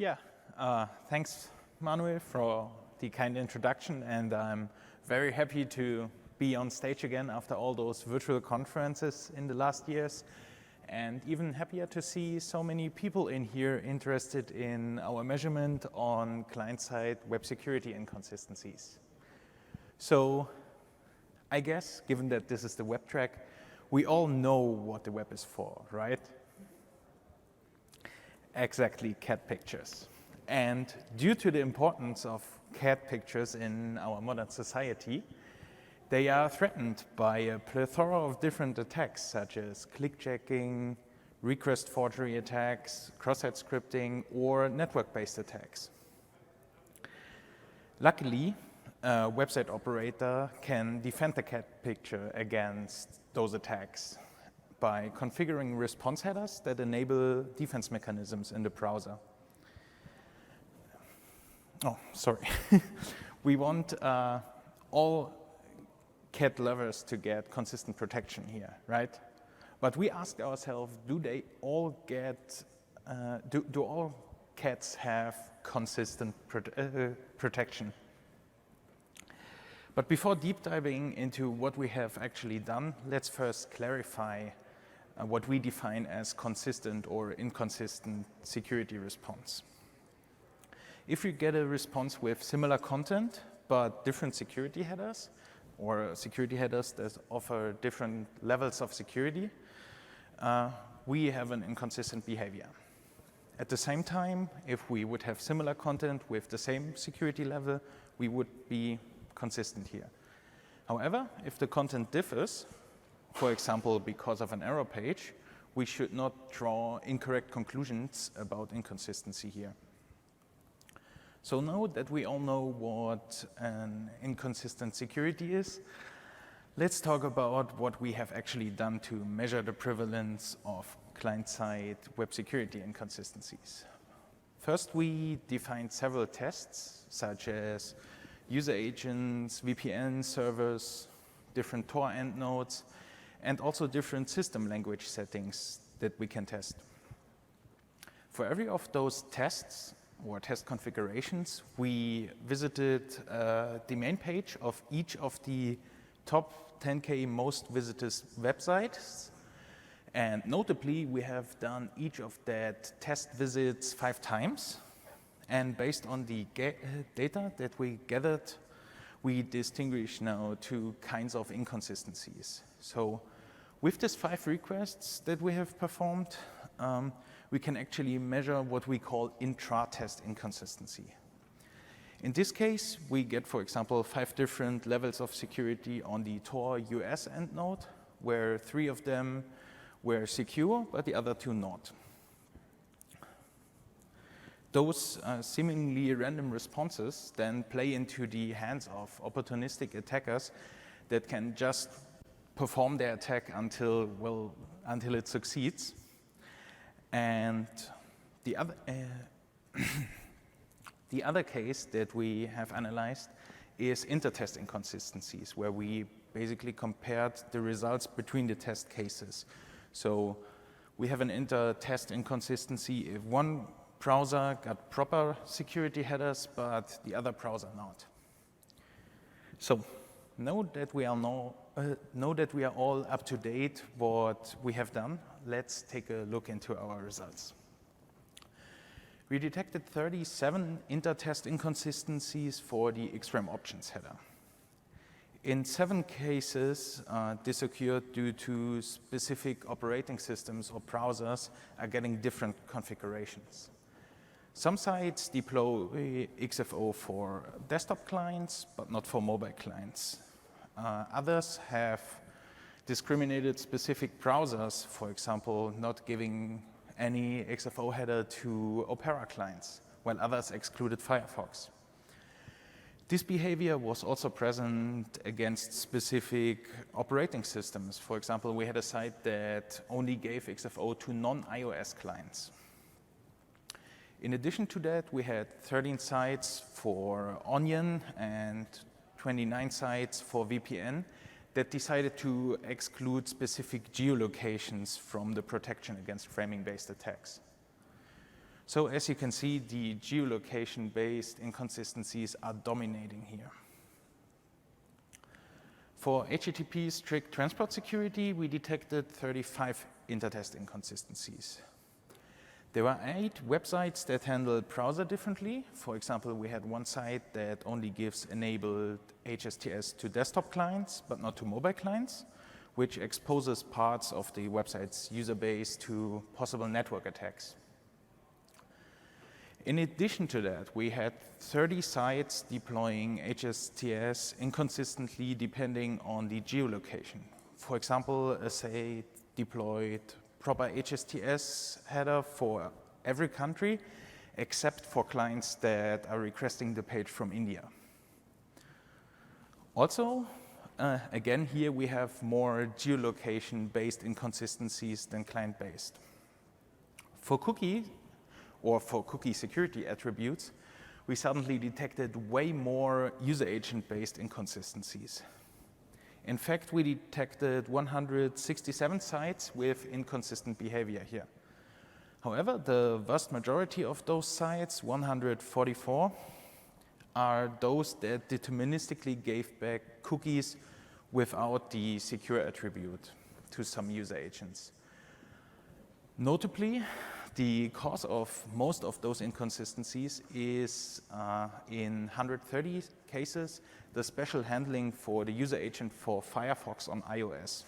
Yeah, thanks, Manuel, for the kind introduction, and I'm very happy to be on stage again after all those virtual conferences in the last years, and even happier to see so many people in here interested in our measurement on client-side web security inconsistencies. So I guess, given that this is the web track, we all know what the web is for, right? Exactly, cat pictures. And due to the importance of cat pictures in our modern society, they are threatened by a plethora of different attacks, such as click-checking, request forgery attacks, cross-site scripting, or network-based attacks. Luckily, a website operator can defend the cat picture against those attacks by configuring response headers that enable defense mechanisms in the browser. Oh, sorry. We want all cat lovers to get consistent protection here, right? But we ask ourselves, do they all get, do all cats have consistent protection? But before deep diving into what we have actually done, let's first clarify what we define as consistent or inconsistent security response. If you get a response with similar content but different security headers, or security headers that offer different levels of security, we have an inconsistent behavior. At the same time, if we would have similar content with the same security level, we would be consistent here. However, if the content differs, for example, because of an error page, we should not draw incorrect conclusions about inconsistency here. So now that we all know what an inconsistent security is, let's talk about what we have actually done to measure the prevalence of client-side web security inconsistencies. First, we defined several tests, such as user agents, VPN servers, different Tor endnodes, and also different system language settings that we can test. For every of those tests or test configurations, we visited the main page of each of the top 10K most visited websites. And notably, we have done each of that test visits 5 times. And based on the data that we gathered, we distinguish now 2 kinds of inconsistencies. So with these 5 requests that we have performed, we can actually measure what we call intra-test inconsistency. In this case, we get, for example, 5 different levels of security on the Tor US endnode, where 3 of them were secure, but the other 2 not. Those seemingly random responses then play into the hands of opportunistic attackers that can just perform their attack until it succeeds. And the other case that we have analyzed is inter-test inconsistencies, where we basically compared the results between the test cases. So we have an inter-test inconsistency if one browser got proper security headers, but the other browser not. So now that we are all up to date what we have done, let's take a look into our results. We detected 37 inter-test inconsistencies for the XRAM options header. In 7 cases, this occurred due to specific operating systems or browsers are getting different configurations. Some sites deploy XFO for desktop clients, but not for mobile clients. Others have discriminated specific browsers, for example, not giving any XFO header to Opera clients, while others excluded Firefox. This behavior was also present against specific operating systems. For example, we had a site that only gave XFO to non-iOS clients. In addition to that, we had 13 sites for Onion and 29 sites for VPN that decided to exclude specific geolocations from the protection against framing-based attacks. So as you can see, the geolocation-based inconsistencies are dominating here. For HTTP strict transport security, we detected 35 inter-test inconsistencies. There were 8 websites that handled browser differently. For example, we had one site that only gives enabled HSTS to desktop clients, but not to mobile clients, which exposes parts of the website's user base to possible network attacks. In addition to that, we had 30 sites deploying HSTS inconsistently depending on the geolocation. For example, a site deployed proper HSTS header for every country except for clients that are requesting the page from India. Also, again, here we have more geolocation-based inconsistencies than client-based. For cookie security attributes, we suddenly detected way more user agent-based inconsistencies. In fact, we detected 167 sites with inconsistent behavior here. However, the vast majority of those sites, 144, are those that deterministically gave back cookies without the secure attribute to some user agents. Notably, the cause of most of those inconsistencies is, in 130 cases, the special handling for the user agent for Firefox on iOS,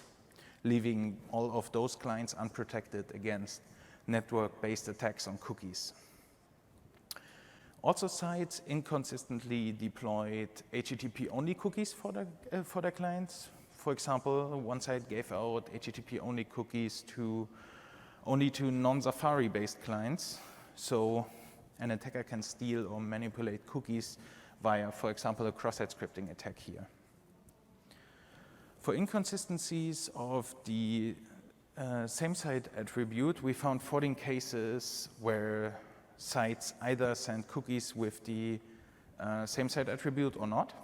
leaving all of those clients unprotected against network-based attacks on cookies. Also, sites inconsistently deployed HTTP-only cookies for their clients. For example, one site gave out HTTP-only cookies only to non-Safari-based clients, so an attacker can steal or manipulate cookies via, for example, a cross-site scripting attack here. For inconsistencies of the same-site attribute, we found 14 cases where sites either send cookies with the same-site attribute or not.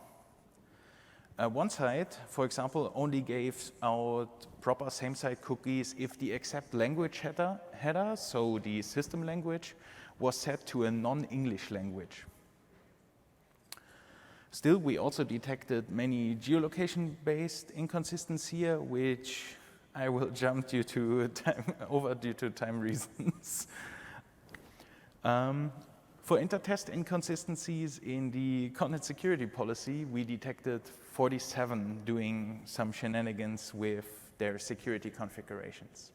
One site, for example, only gave out proper same-site cookies if the accept language header, so the system language, was set to a non-English language. Still, we also detected many geolocation-based inconsistencies here, which I will jump due to time reasons. For inter-test inconsistencies in the content security policy, we detected 47 doing some shenanigans with their security configurations.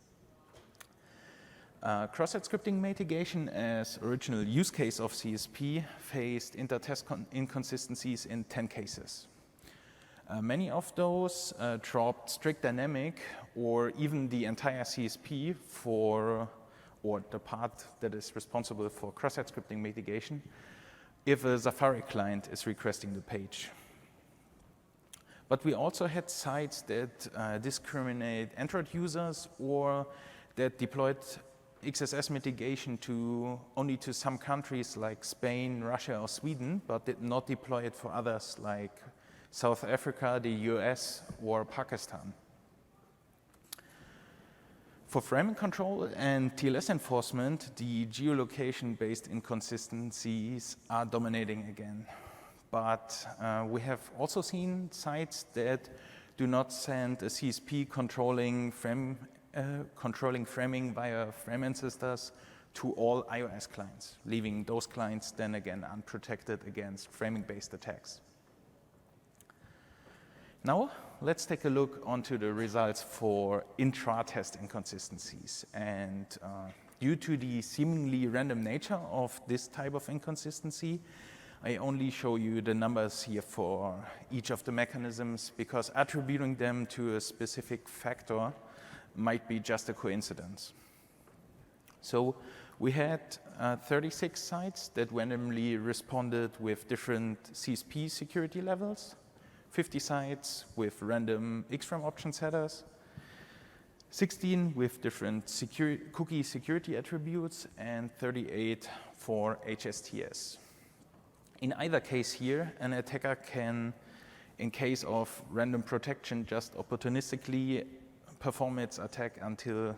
Cross-site scripting mitigation as original use case of CSP faced inter-test inconsistencies in 10 cases. Many of those dropped strict dynamic or even the entire CSP or the part that is responsible for cross-site scripting mitigation if a Safari client is requesting the page. But we also had sites that discriminate Android users or that deployed XSS mitigation only to some countries like Spain, Russia, or Sweden, but did not deploy it for others like South Africa, the US, or Pakistan. For framing control and TLS enforcement, the geolocation-based inconsistencies are dominating again. But we have also seen sites that do not send a CSP controlling framing via frame ancestors to all iOS clients, leaving those clients then again unprotected against framing-based attacks. Now, let's take a look onto the results for intra-test inconsistencies. And due to the seemingly random nature of this type of inconsistency, I only show you the numbers here for each of the mechanisms because attributing them to a specific factor might be just a coincidence. So we had 36 sites that randomly responded with different CSP security levels, 50 sites with random XFrame options headers, 16 with different cookie security attributes, and 38 for HSTS. In either case here, an attacker can, in case of random protection, just opportunistically perform its attack until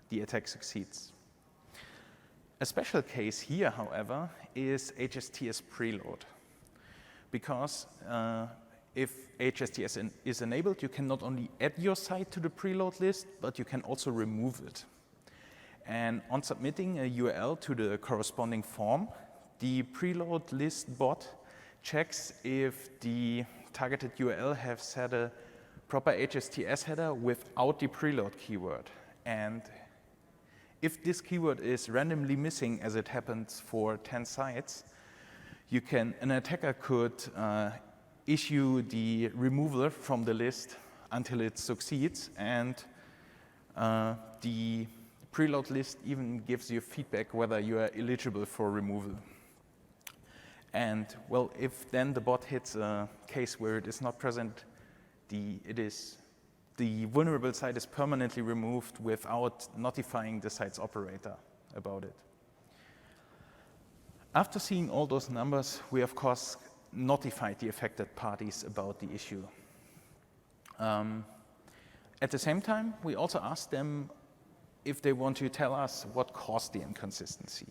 the attack succeeds. A special case here, however, is HSTS preload. Because if HSTS is enabled, you can not only add your site to the preload list, but you can also remove it. And on submitting a URL to the corresponding form, the preload list bot checks if the targeted URL has set a proper HSTS header without the preload keyword. And if this keyword is randomly missing, as it happens for 10 sites, an attacker could issue the removal from the list until it succeeds, and the preload list even gives you feedback whether you are eligible for removal. And well, if then the bot hits a case where it is not present, the vulnerable site is permanently removed without notifying the site's operator about it. After seeing all those numbers, we of course notified the affected parties about the issue. At the same time, we also asked them if they want to tell us what caused the inconsistency.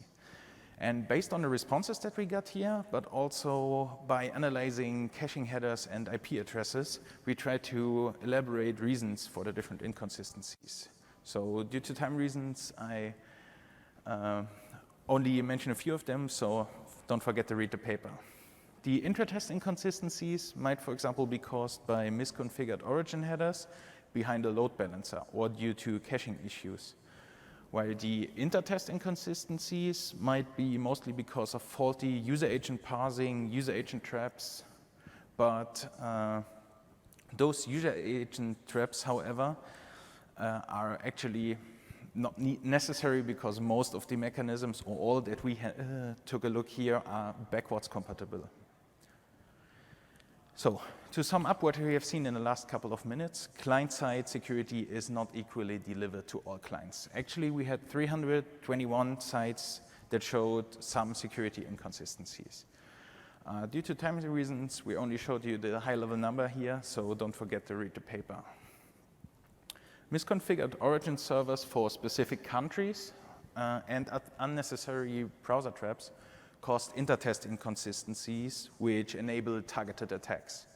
And based on the responses that we got here, but also by analyzing caching headers and IP addresses, we tried to elaborate reasons for the different inconsistencies. So due to time reasons, I only mention a few of them, so don't forget to read the paper. The intra-test inconsistencies might, for example, be caused by misconfigured origin headers behind a load balancer or due to caching issues. While the inter-test inconsistencies might be mostly because of faulty user agent parsing, user agent traps, but those user agent traps, however, are actually not necessary because most of the mechanisms, or all that we took a look here, are backwards compatible. So, to sum up what we have seen in the last couple of minutes, client-side security is not equally delivered to all clients. Actually, we had 321 sites that showed some security inconsistencies. Due to time reasons, we only showed you the high-level number here, so don't forget to read the paper. Misconfigured origin servers for specific countries and unnecessary browser traps caused inter-test inconsistencies, which enable targeted attacks.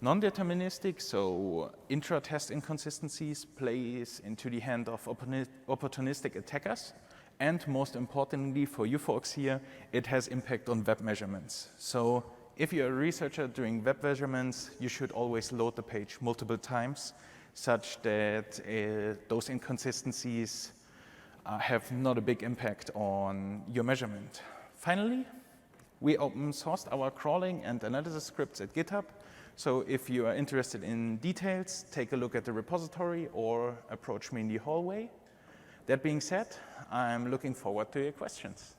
Non-deterministic, so intra-test inconsistencies, plays into the hand of opportunistic attackers, and most importantly for you folks here, it has impact on web measurements. So if you're a researcher doing web measurements, you should always load the page multiple times, such that those inconsistencies have not a big impact on your measurement. Finally, we open sourced our crawling and analysis scripts at GitHub. So if you are interested in details, take a look at the repository or approach me in the hallway. That being said, I'm looking forward to your questions.